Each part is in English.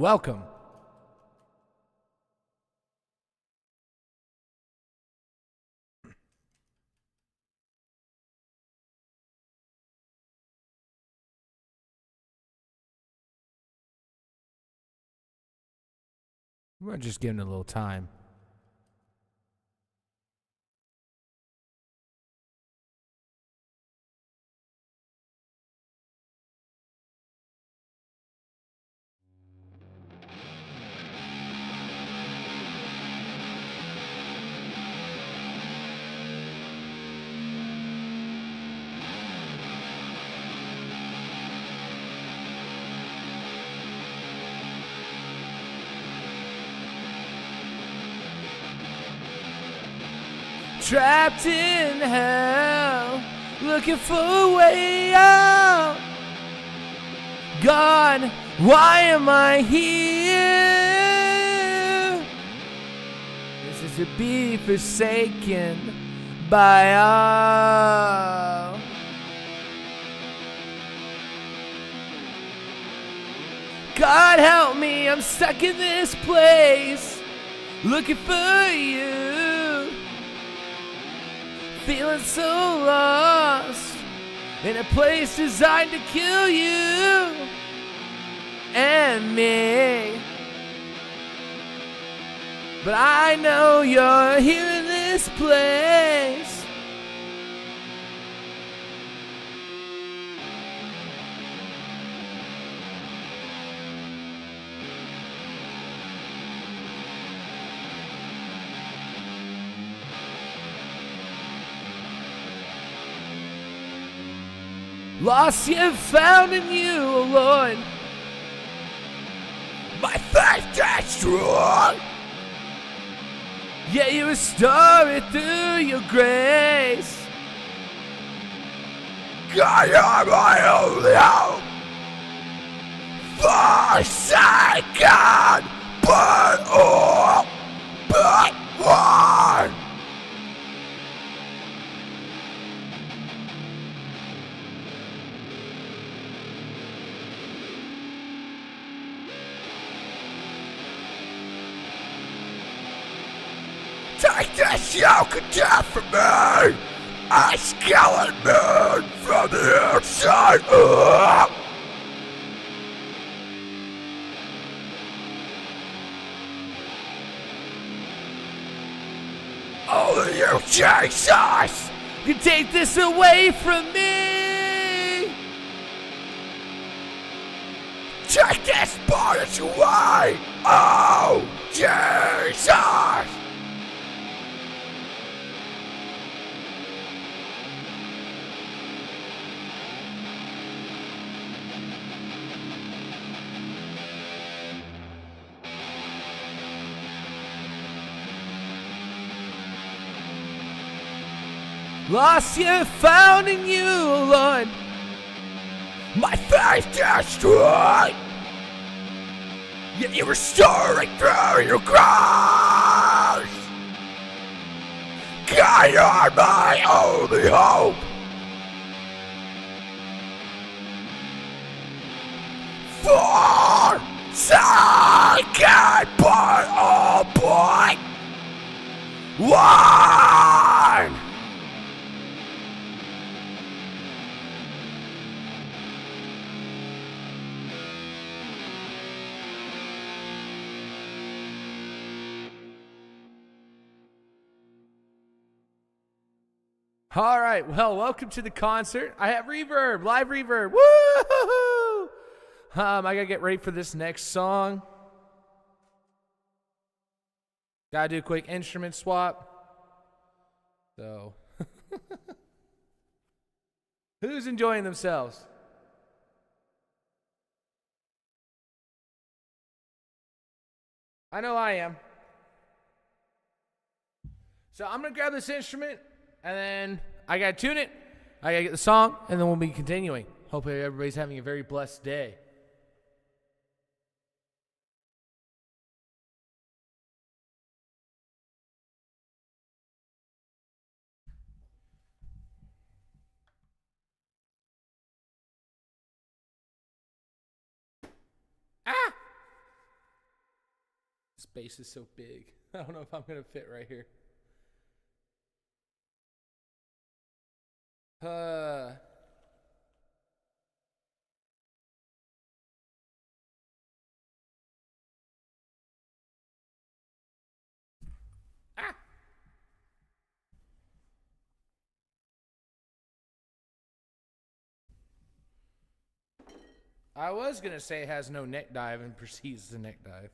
Welcome. We're just giving it a little time. Trapped in hell, looking for a way out. God, why am I here? This is to be forsaken by all. God help me, I'm stuck in this place, looking for you. Feeling so lost in a place designed to kill you and me. But I know you're here in this place. Lost yet found in you, oh Lord. My faith destroyed, yet you restore it through your grace. God, you're my only hope. Forsaken, but all but one. Take this yoke of death from me, a skeleton man from the inside up. Only you, Jesus, can take this away from me. Take this bondage away, oh Jesus. Lost yet found in you, oh Lord. My faith destroyed, yet you restore it through your cross. God, you're my only hope. Forsaken, but all but one. All right, well, welcome to the concert. I have reverb, live reverb. Woo! I gotta get ready for this next song. Gotta do a quick instrument swap. So, who's enjoying themselves? I know I am. So I'm gonna grab this instrument, and then I gotta tune it, I gotta get the song, and then we'll be continuing. Hopefully everybody's having a very blessed day. Ah! Space is so big. I don't know if I'm going to fit right here. I was going to say it has no neck dive and proceeds to neck dive.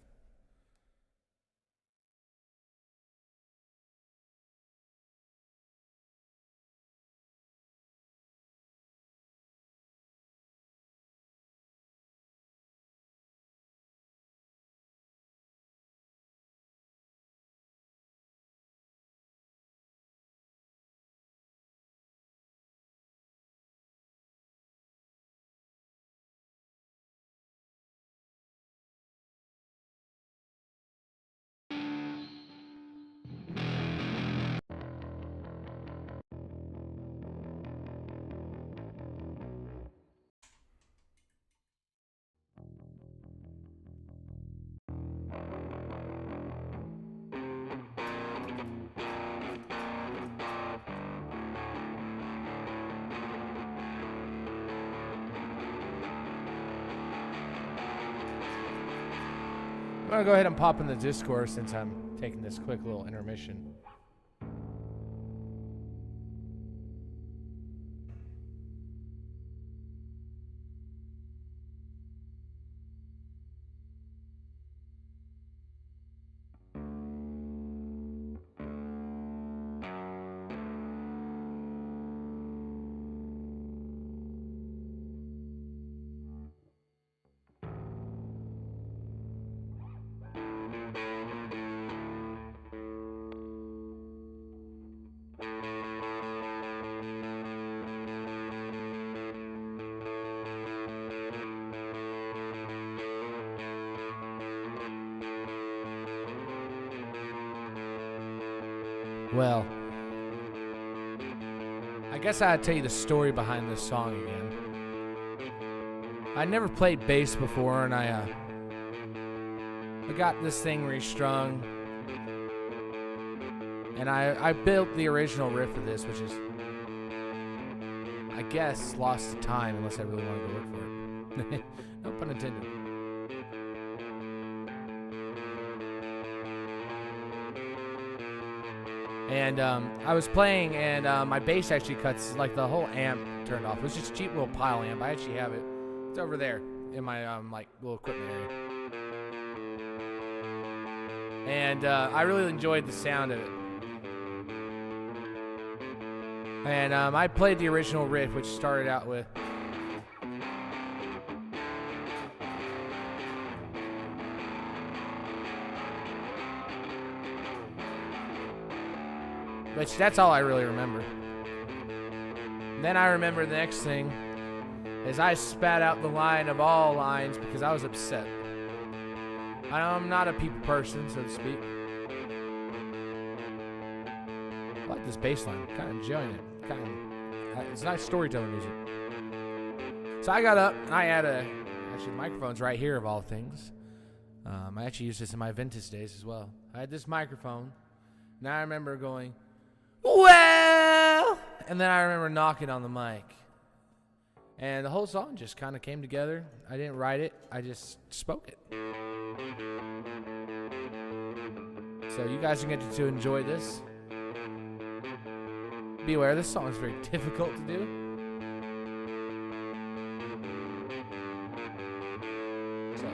I'm going to go ahead and pop in the Discord since I'm taking this quick little intermission. Well, I guess I'd tell you the story behind this song again. I never played bass before, and I got this thing restrung, and I built the original riff of this, which is, I guess, lost to time unless I really wanted to work for it. No pun intended. And I was playing, and my bass actually cuts, like the whole amp turned off. It was just a cheap little pile amp. I actually have it. It's over there in my like little equipment area. And I really enjoyed the sound of it. And I played the original riff, which started out with. Which, that's all I really remember. Then I remember the next thing is I spat out the line of all lines because I was upset. I'm not a people person, so to speak. I like this bass line. Kind of enjoying it. It's nice storytelling music. So I got up. I had actually the microphone's right here of all things. I actually used this in my Ventus days as well. I had this microphone. Now I remember going, well, and then I remember knocking on the mic. And the whole song just kind of came together. I didn't write it. I just spoke it. So you guys can get to enjoy this. Be aware, this song is very difficult to do. So,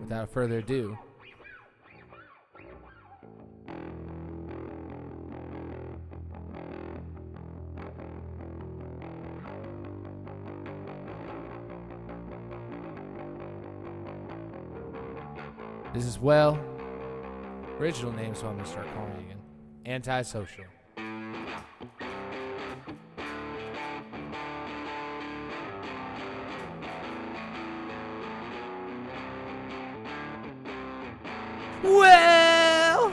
without further ado, this is, well, original name, so I'm going to start calling it again. Antisocial. Well,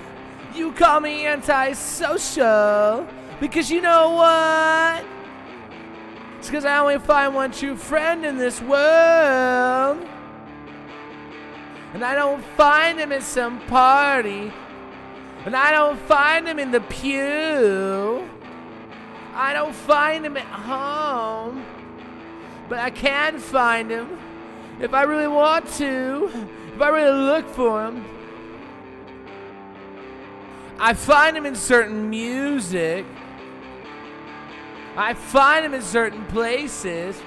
you call me antisocial because you know what? It's because I only find one true friend in this world. And I don't find him at some party. And I don't find him in the pew. I don't find him at home. But I can find him if I really want to. If I really look for him. I find him in certain music. I find him in certain places.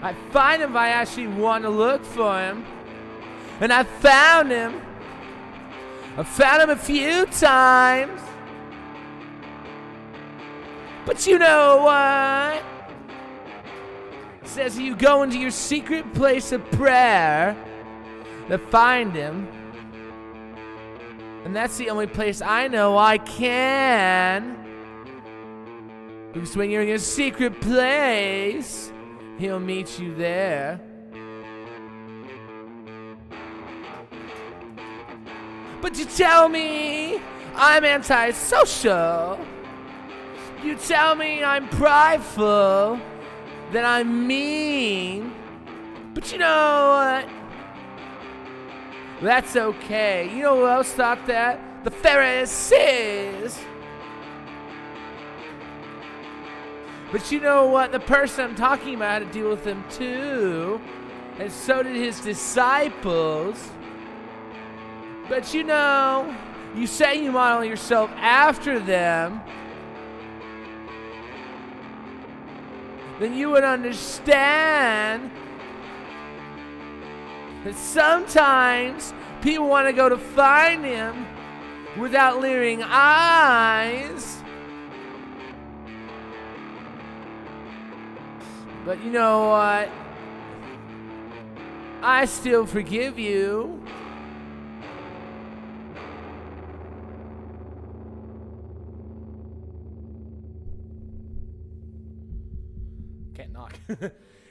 I find him if I actually want to look for him. And I found him. I found him a few times. But you know what? It says you go into your secret place of prayer to find him. And that's the only place I know I can. Because when you're in your secret place, he'll meet you there. But you tell me I'm antisocial. You tell me I'm prideful, that I'm mean. But you know what? That's okay. You know who else thought that? The Pharisees. But you know what? The person I'm talking about had to deal with them too. And so did his disciples. But you know, you say you model yourself after them, then you would understand that sometimes people want to go to find him without leering eyes. But you know what? I still forgive you. Can't knock.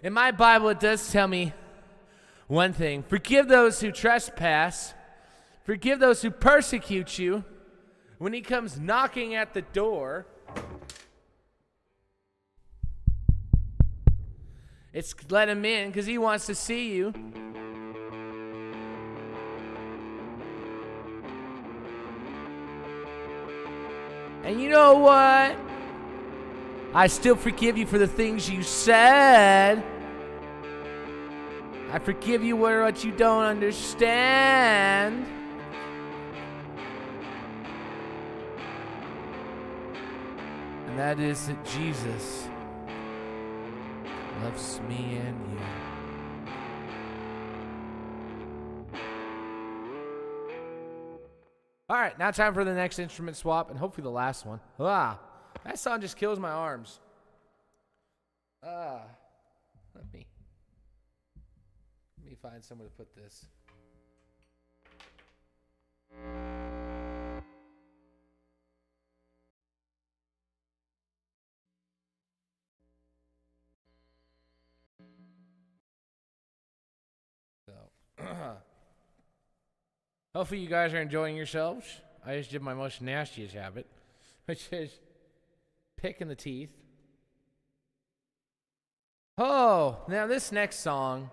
In my Bible, it does tell me one thing. Forgive those who trespass. Forgive those who persecute you. When he comes knocking at the door, it's let him in because he wants to see you. And you know what? I still forgive you for the things you said. I forgive you for what you don't understand. And that is that Jesus loves me and you. All right, now time for the next instrument swap, and hopefully the last one. That song just kills my arms. Let me find somewhere to put this. Hopefully you guys are enjoying yourselves. I just did my most nastiest habit, which is picking the teeth. Oh, now this next song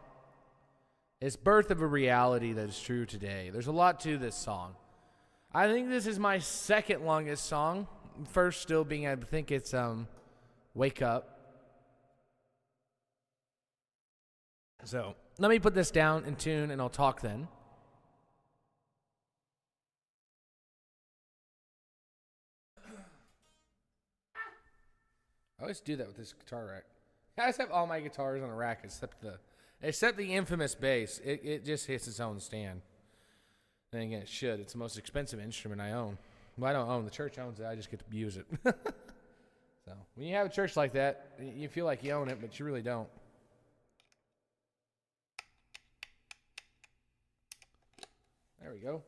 is Birth of a Reality That Is True Today. There's a lot to this song. I think this is my second longest song. First still being, I think it's Wake Up. So let me put this down in tune and I'll talk then. I always do that with this guitar rack. I just have all my guitars on a rack except the infamous bass. It just hits its own stand. Then again, it should. It's the most expensive instrument I own. Well, I don't own. The church owns it. I just get to use it. So when you have a church like that, you feel like you own it, but you really don't. There we go.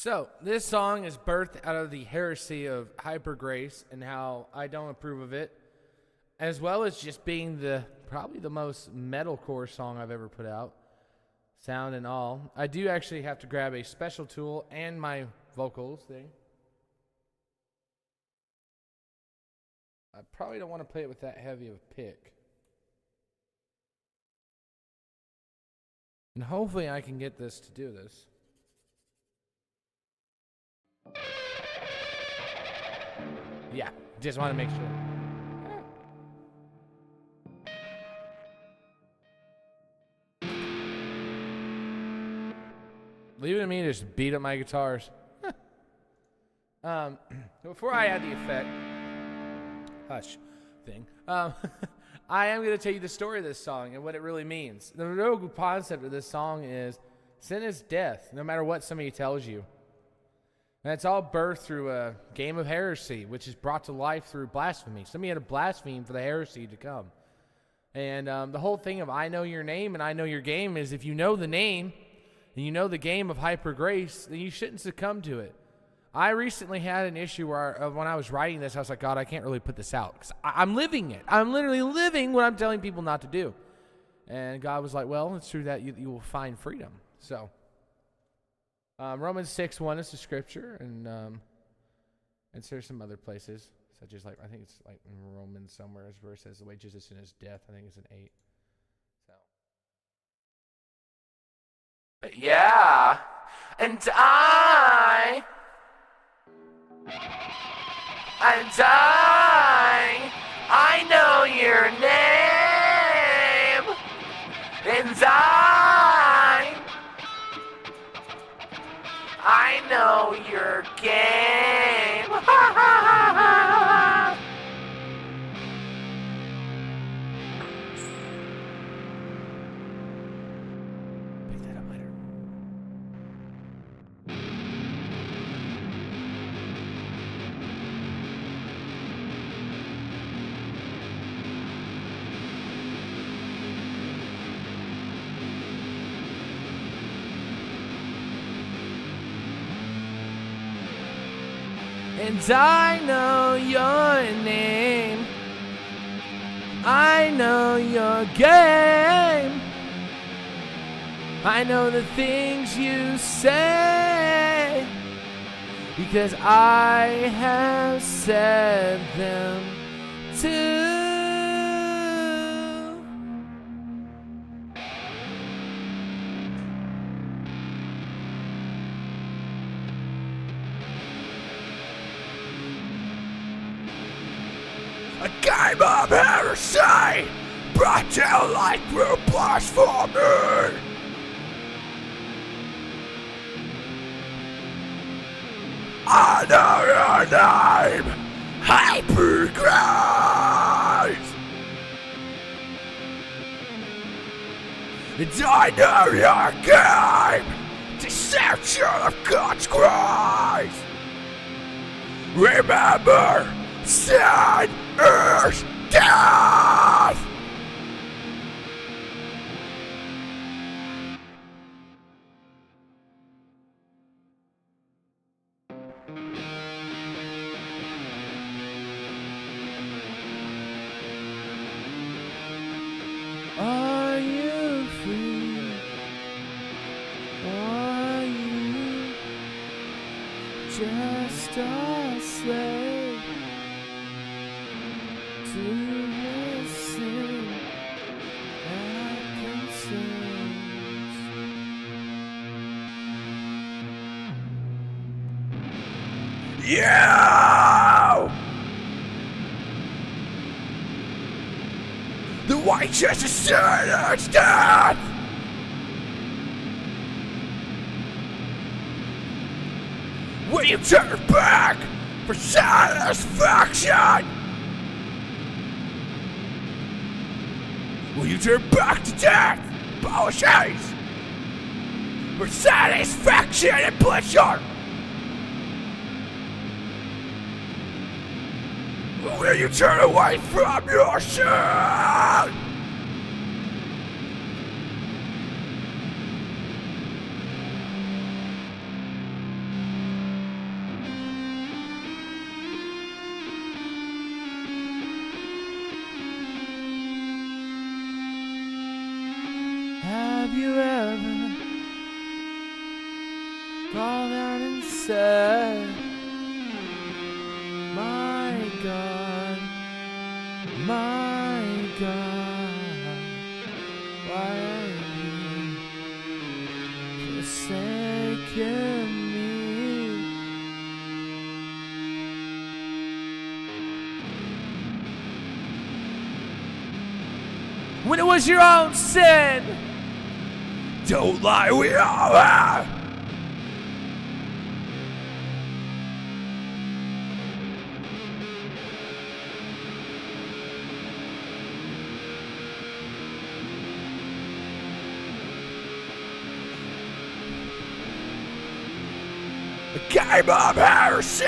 So, this song is birthed out of the heresy of hyper grace and how I don't approve of it, as well as just being probably the most metalcore song I've ever put out, sound and all. I do actually have to grab a special tool and my vocals thing. I probably don't want to play it with that heavy of a pick. And hopefully I can get this to do this. Yeah, just want to make sure. Leave it to me to just beat up my guitars. Before I add the effect, hush thing, I am going to tell you the story of this song and what it really means. The real concept of this song is sin is death, no matter what somebody tells you. And it's all birthed through a game of heresy, which is brought to life through blasphemy. Somebody had to blaspheme for the heresy to come. And the whole thing of I know your name and I know your game is if you know the name and you know the game of hyper grace, then you shouldn't succumb to it. I recently had an issue where when I was writing this, I was like, God, I can't really put this out because I'm living it. I'm literally living what I'm telling people not to do. And God was like, well, it's true that you will find freedom. So Romans 6:1 is the scripture, and there's some other places, such as I think it's like in Romans somewhere, where it says the wages of sin is death. I think it's in 8. So. Yeah, and I know your name, and I know your game. Pick that up later. And I know your name. I know your game. I know the things you say, because I have said them too. A game of heresy brought to light through blasphemy. I know your name, Hypergrace. And I know your game, deception of God's grace. Remember, sin is death. Are you free? Are you just a slave to the sin that consumes? Yeah! The righteous is sinners death! Will you turn back for satisfaction? Will you turn back to death, policies, for satisfaction and pleasure? Will you turn away from your sin? said, my God, why have you forsaken me? When it was your own sin. Don't lie, we all are. A game of heresy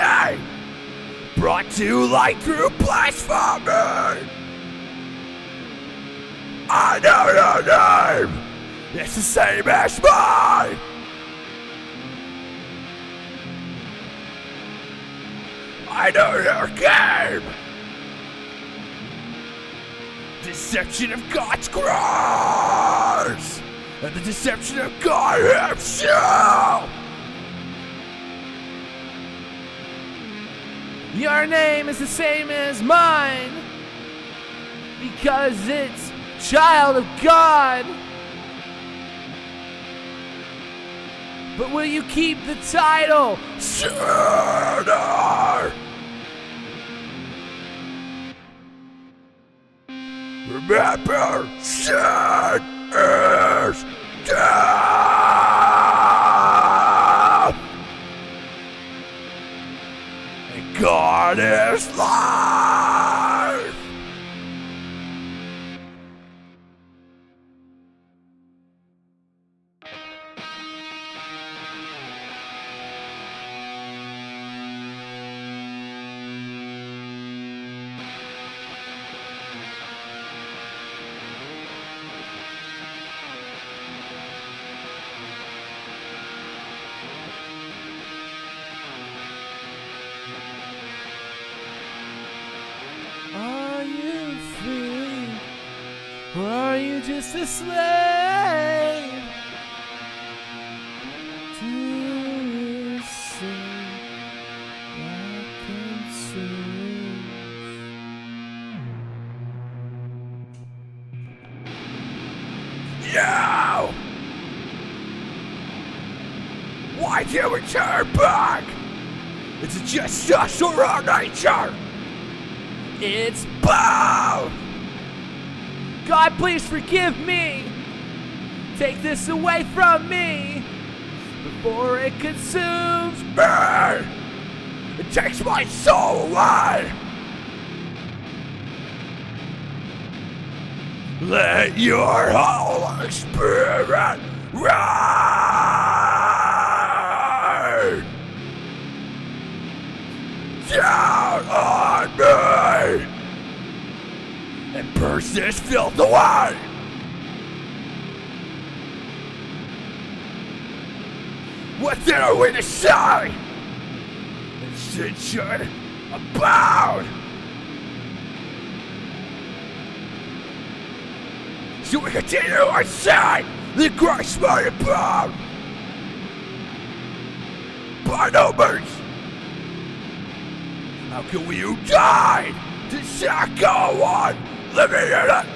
brought to light through blasphemy. I know your name. It's the same as mine. I know your game. Deception of God's grace and the deception of God himself. Your name is the same as mine because it's child of God. But will you keep the title sinner? Remember, sin is death, and God is life. Are you free, or are you just a slave to sin that consumes? No! Why do we turn back? It's just us or our nature. It's bound. God, please forgive me. Take this away from me before it consumes me. It takes my soul away. Let your Holy Spirit rain down on me and burst this filth away. What then are we to say? That sin should abound. So we continue our sin, that Christ might abound. By no means. How can we who died to shall go on living in it?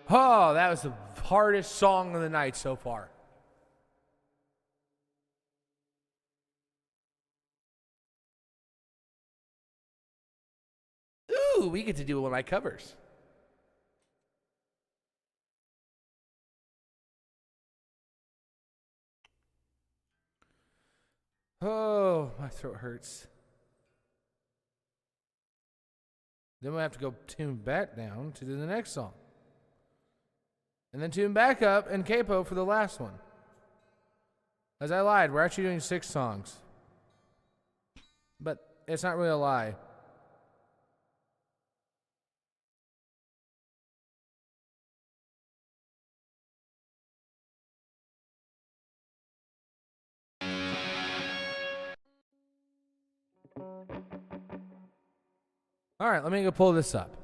Oh, that was the hardest song of the night so far. Ooh, we get to do one of my covers. Oh, my throat hurts. Then we have to go tune back down to do the next song. And then tune back up and capo for the last one. As I lied, we're actually doing 6 songs. But it's not really a lie. All right, let me go pull this up.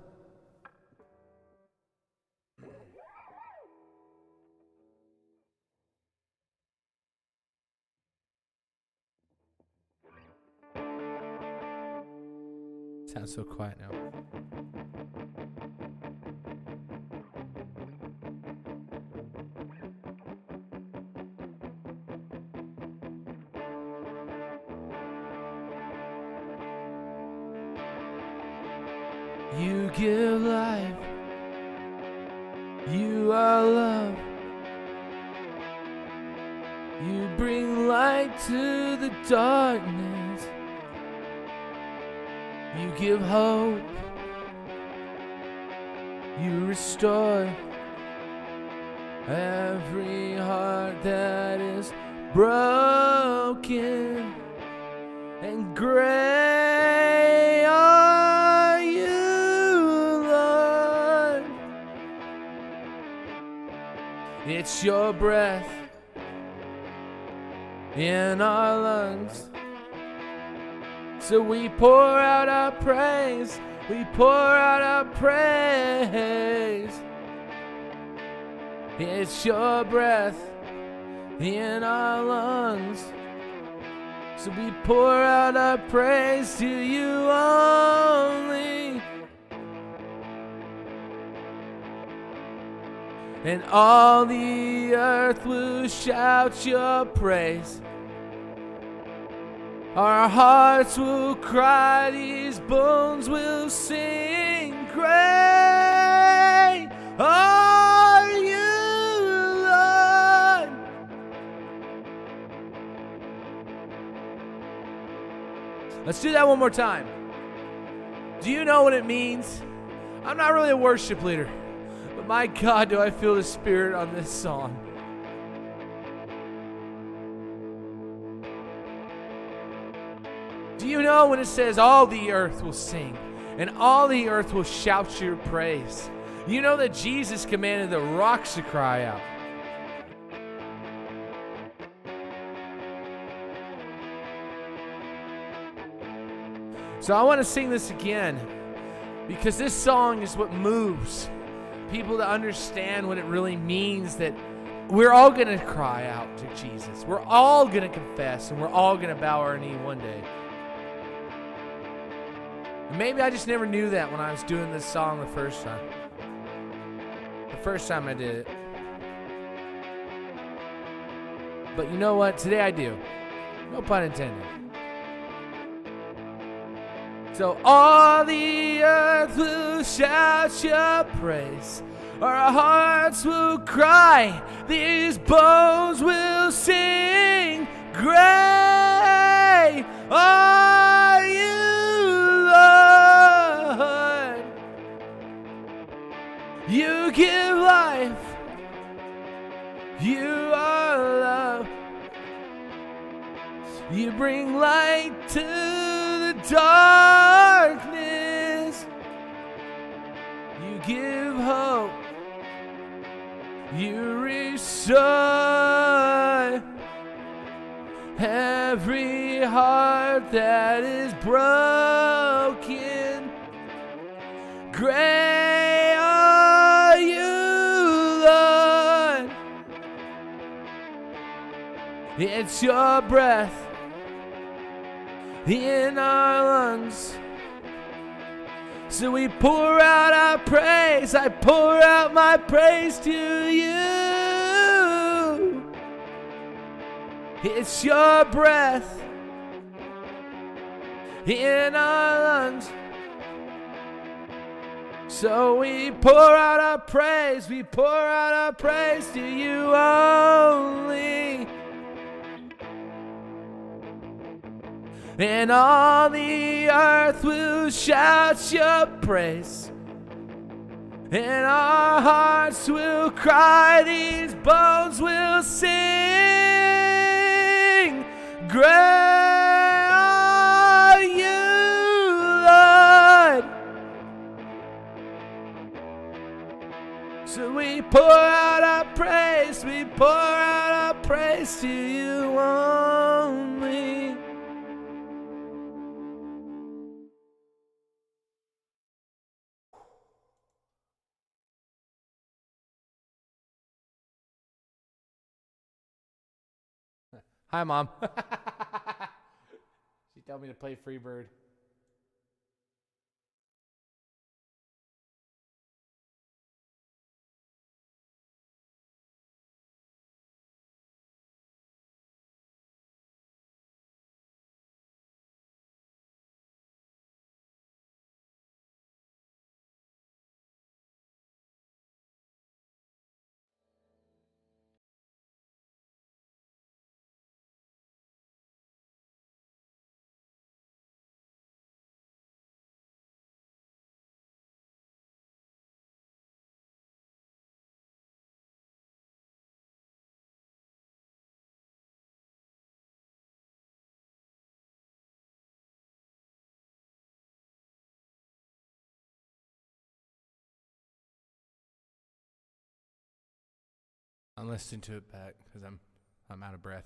Sounds so quiet now. You give life. You are love. You bring light to the darkness. You give hope. You restore every heart that is broken. And great are you, Lord. It's your breath in our lungs. So we pour out our praise. We pour out our praise. It's your breath in our lungs. So we pour out our praise to you only. And all the earth will shout your praise. Our hearts will cry, these bones will sing. Great are you, Lord. Let's do that one more time. Do you know what it means? I'm not really a worship leader, but my God, do I feel the Spirit on this song. Do you know when it says all the earth will sing and all the earth will shout your praise? You know that Jesus commanded the rocks to cry out. So I want to sing this again because this song is what moves people to understand what it really means that we're all going to cry out to Jesus. We're all going to confess and we're all going to bow our knee one day. Maybe I just never knew that when I was doing this song the first time. The first time I did it. But you know what? Today I do. No pun intended. So all the earth will shout your praise. Our hearts will cry. These bones will sing. Great are you, Lord. You give life. You are love. You bring light to the darkness. You give hope. You restore every heart that is broken. Great are you, Lord. It's your breath in our lungs. So we pour out our praise. I pour out my praise to you. It's your breath in our lungs. So we pour out our praise. We pour out our praise to you only. And all the earth will shout your praise. And our hearts will cry, these bones will sing. Great are you, Lord. So we pour out our praise, we pour out our praise to you only. Hi, Mom. She told me to play Freebird. I'm listening to it back because I'm out of breath.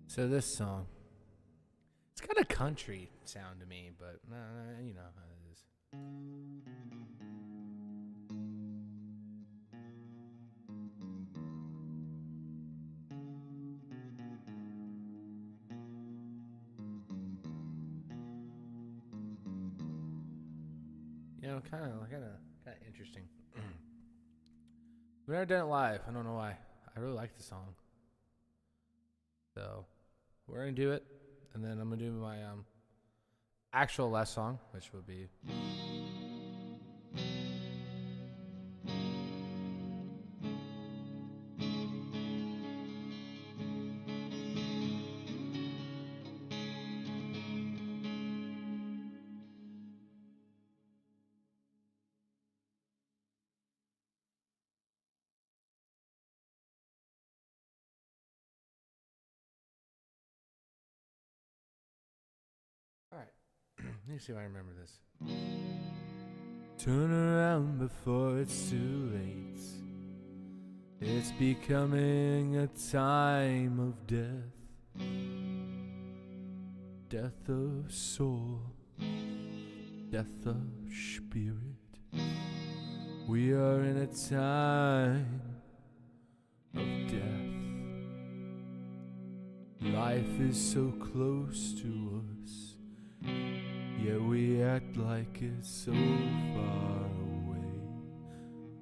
So this song, it's got a country sound to me, but you know how it is. You know, kind of interesting. We've never done it live. I don't know why. I really like the song. So we're gonna do it, and then I'm gonna do my actual last song, which would be. All right. Let me see if I remember this. Turn around before it's too late. It's becoming a time of death. Death of soul. Death of spirit. We are in a time of death. Life is so close to us, yet we act like it's so far away.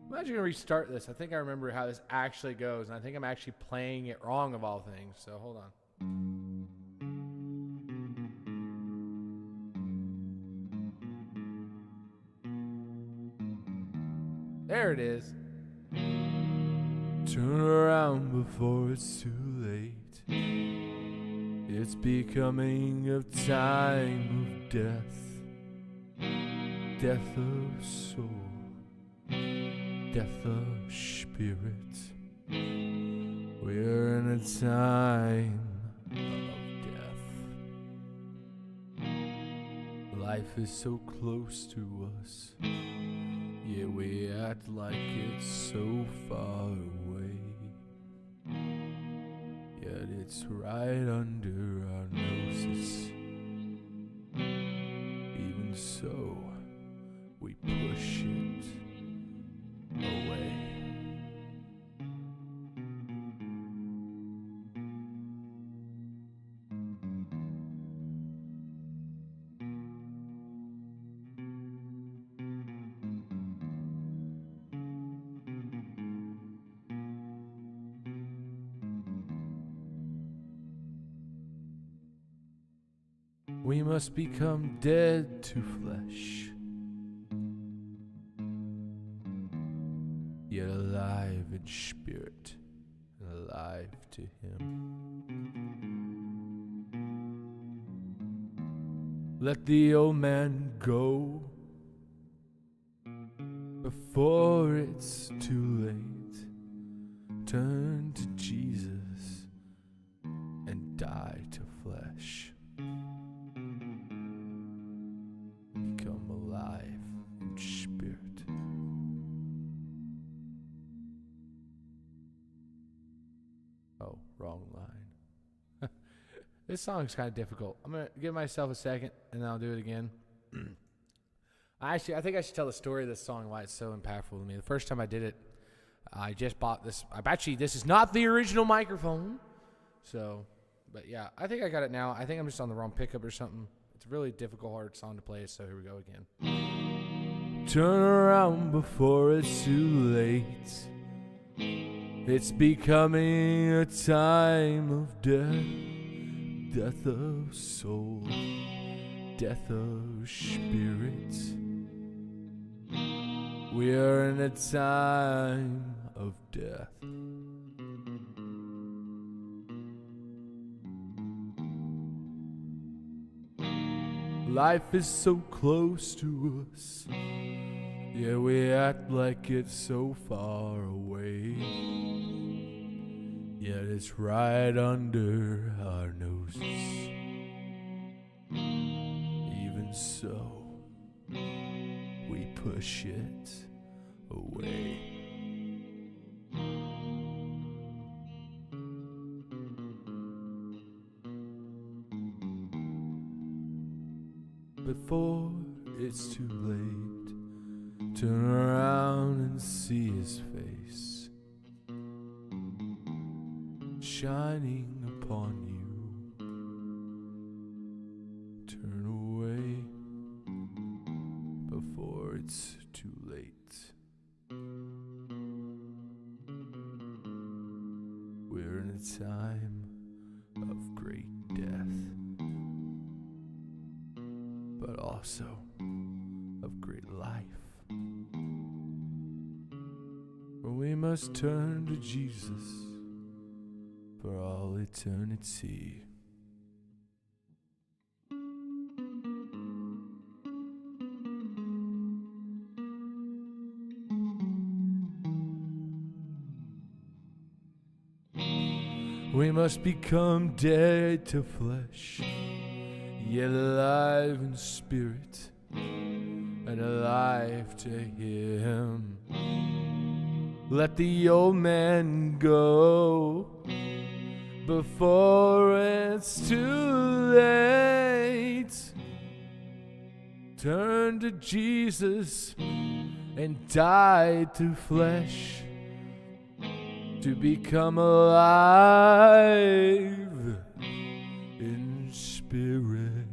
I'm actually gonna restart this. I think I remember how this actually goes, and I think I'm actually playing it wrong of all things. So hold on. There it is. Turn around before it's too late. It's becoming a time of death. Death of soul. Death of spirit. We're in a time of death. Life is so close to us, yet we act like it's so far away. Yet it's right under our noses. Even so, we push it away. We must become dead to flesh, yet alive in spirit, and alive to Him. Let the old man go before it's too late. Turn to Jesus and die to flesh. Become alive in spirit. Oh, wrong line. This song's kind of difficult. I'm going to give myself a second and then I'll do it again. I think I should tell the story of this song, why it's so impactful to me. The first time I did it, I just bought this. This is not the original microphone. So, but yeah, I think I got it now. I think I'm just on the wrong pickup or something. It's a really difficult, hard song to play, so here we go again. Turn around before it's too late. It's becoming a time of death. Death of soul, death of spirit. We are in a time of death. Life is so close to us, yeah, we act like it's so far away. Yet it's right under our noses. Even so, we push it away. Before it's too late, turn around and see his face shining upon you. Turn away before it's too late. We're in a time of great death, but also of great life. For we must turn to Jesus for all eternity. We must become dead to flesh, yet alive in spirit, and alive to Him. Let the old man go before it's too late. Turn to Jesus and die to flesh, to become alive in spirit.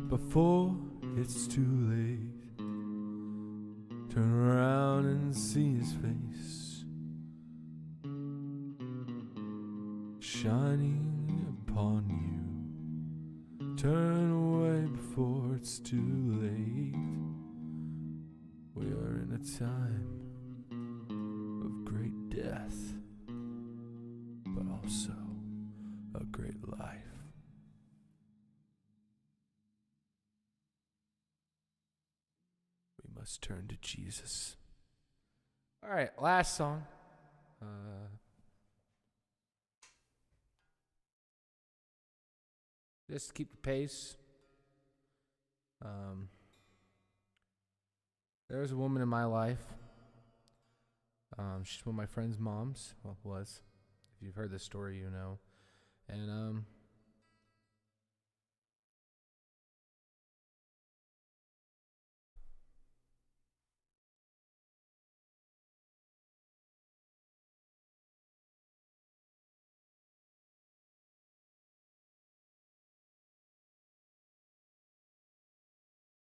Before it's too late, turn around and see His face shining upon you. Turn away before it's too late. We are in a time of great death, but also a great life. We must turn to Jesus. All right, last song. Just keep the pace. There was a woman in my life. She's one of my friend's moms. Well, was. If you've heard this story, you know.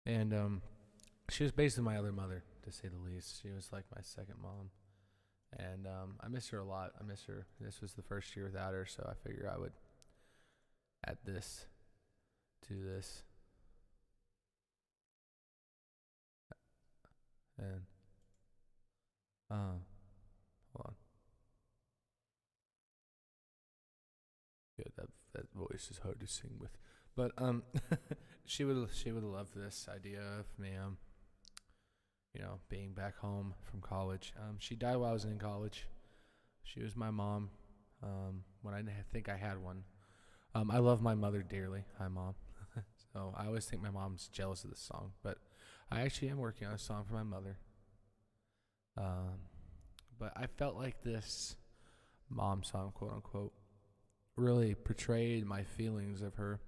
And she was basically my other mother, to say the least. She was like my second mom. And I miss her a lot. I miss her. This was the first year without her, so I figure I would add this to this. And Hold on. Good. That voice is hard to sing with, but she would love this idea of me being back home from college. She died while I was in college. She was my mom when I think I had one. I love my mother dearly. Hi, Mom. So I always think my mom's jealous of this song, but I actually am working on a song for my mother. But I felt like this mom song, quote unquote, really portrayed my feelings of her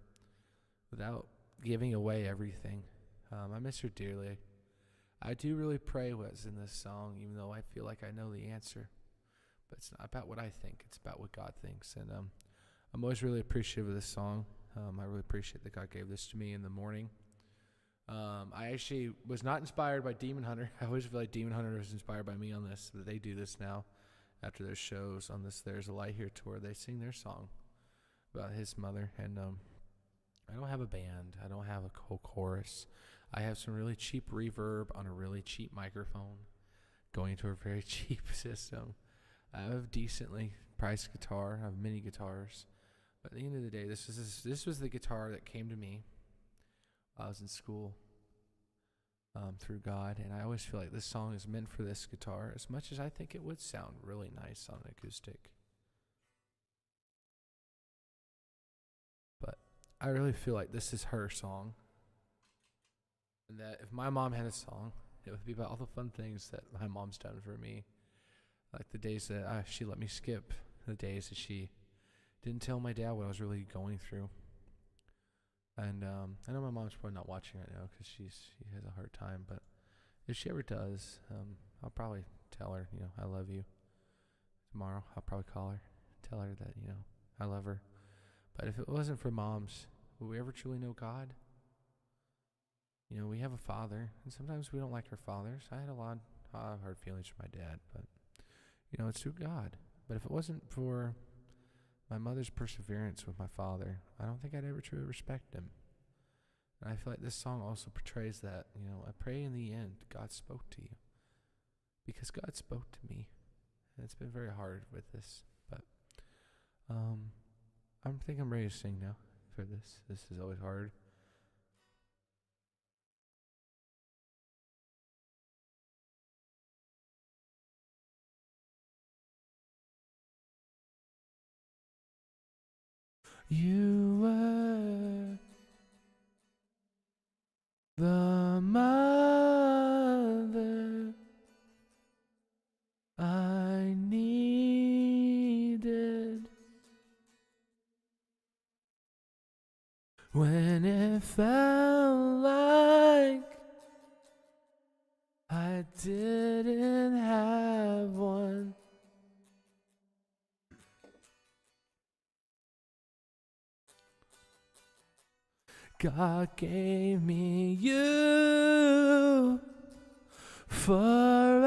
without giving away everything. I miss her dearly. I do really pray what's in this song, even though I feel like I know the answer. But it's not about what I think. It's about what God thinks. And I'm always really appreciative of this song. I really appreciate that God gave this to me in the morning. I actually was not inspired by Demon Hunter. I always feel like Demon Hunter was inspired by me on this. But they do this now after their shows on this There's a Light Here tour. They sing their song about his mother. And I don't have a band. I don't have a whole chorus. I have some really cheap reverb on a really cheap microphone going into a very cheap system. I have a decently priced guitar. I have mini guitars. But at the end of the day, this was the guitar that came to me while I was in school through God. And I always feel like this song is meant for this guitar as much as I think it would sound really nice on an acoustic. But I really feel like this is her song. And that if my mom had a song, it would be about all the fun things that my mom's done for me. Like the days that she let me skip, the days that she didn't tell my dad what I was really going through. And I know my mom's probably not watching right now because she has a hard time. But if she ever does, I'll probably tell her, I love you. Tomorrow, I'll probably call her, tell her that, I love her. But if it wasn't for moms, would we ever truly know God? We have a father, and sometimes we don't like our fathers. I had a lot of hard feelings for my dad, but, it's through God. But if it wasn't for my mother's perseverance with my father, I don't think I'd ever truly respect him. And I feel like this song also portrays that, I pray in the end God spoke to you. Because God spoke to me. And it's been very hard with this. But I think I'm ready to sing now for this. This is always hard. You were the mother I needed when it felt like I didn't have one. God gave me you for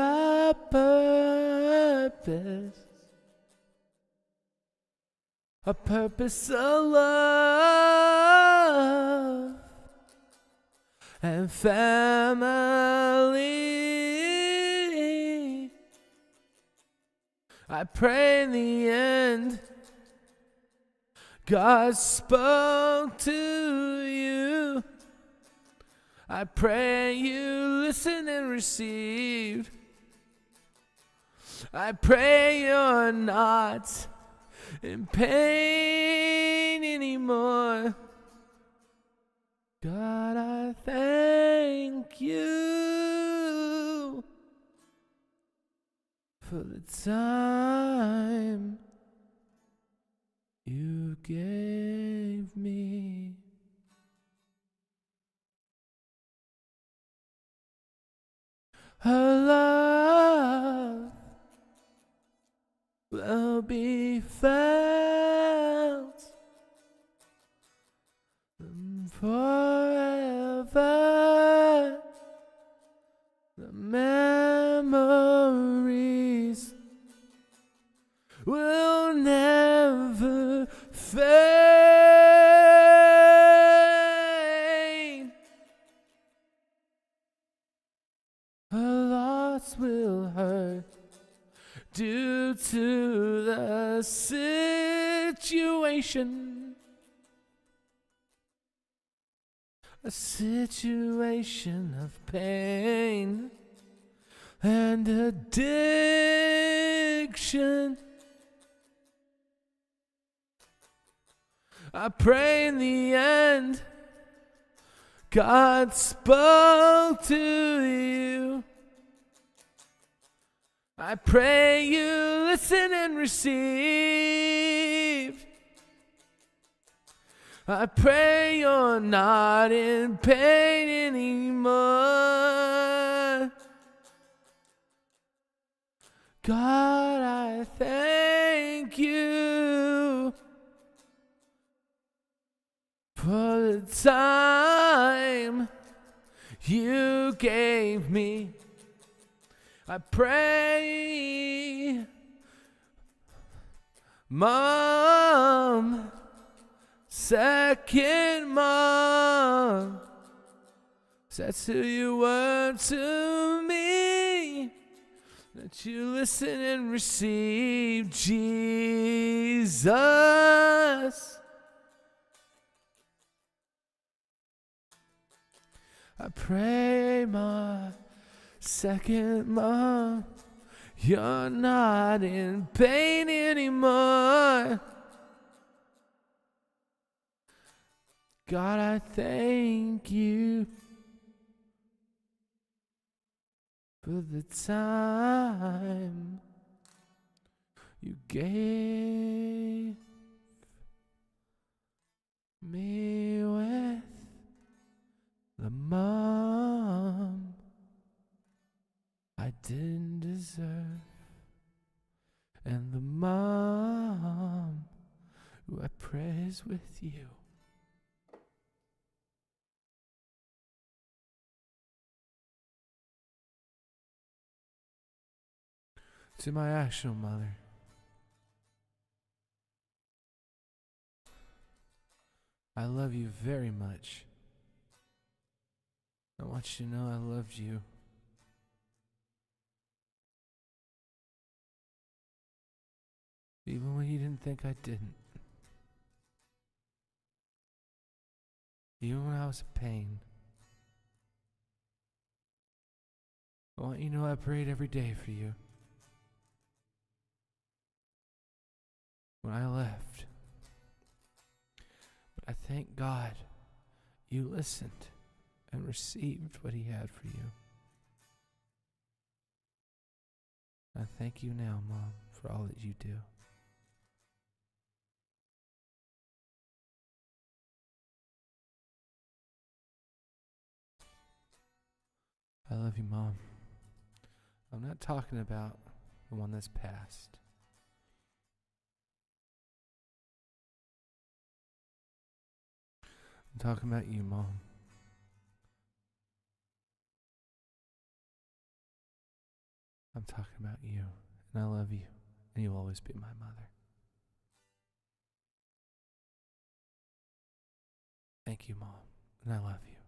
a purpose of love and family. I pray in the end God spoke to you. I pray you listened and received. I pray you're not in pain anymore. God, I thank you for the time you gave me. Her love will be felt forever. The memories will never fade. Her loss will hurt situation. A situation of pain and addiction. I pray in the end God spoke to you. I pray you listen and receive. I pray you're not in pain anymore. God, I thank you for the time you gave me. I pray, Mom, second mom, that's who you were to me, that you listen and receive Jesus. I pray, my second mom, you're not in pain anymore. God, I thank you for the time you gave me with the mom I didn't deserve, and the mom who I praise with you. To my actual mother, I love you very much. I want you to know I loved you. Even when you didn't think I didn't. Even when I was in pain. I want you to know I prayed every day for you. When I left. But I thank God you listened and received what He had for you. I thank you now, Mom, for all that you do. I love you, Mom. I'm not talking about the one that's passed. I'm talking about you, Mom. I'm talking about you, and I love you, and you'll always be my mother. Thank you, Mom, and I love you.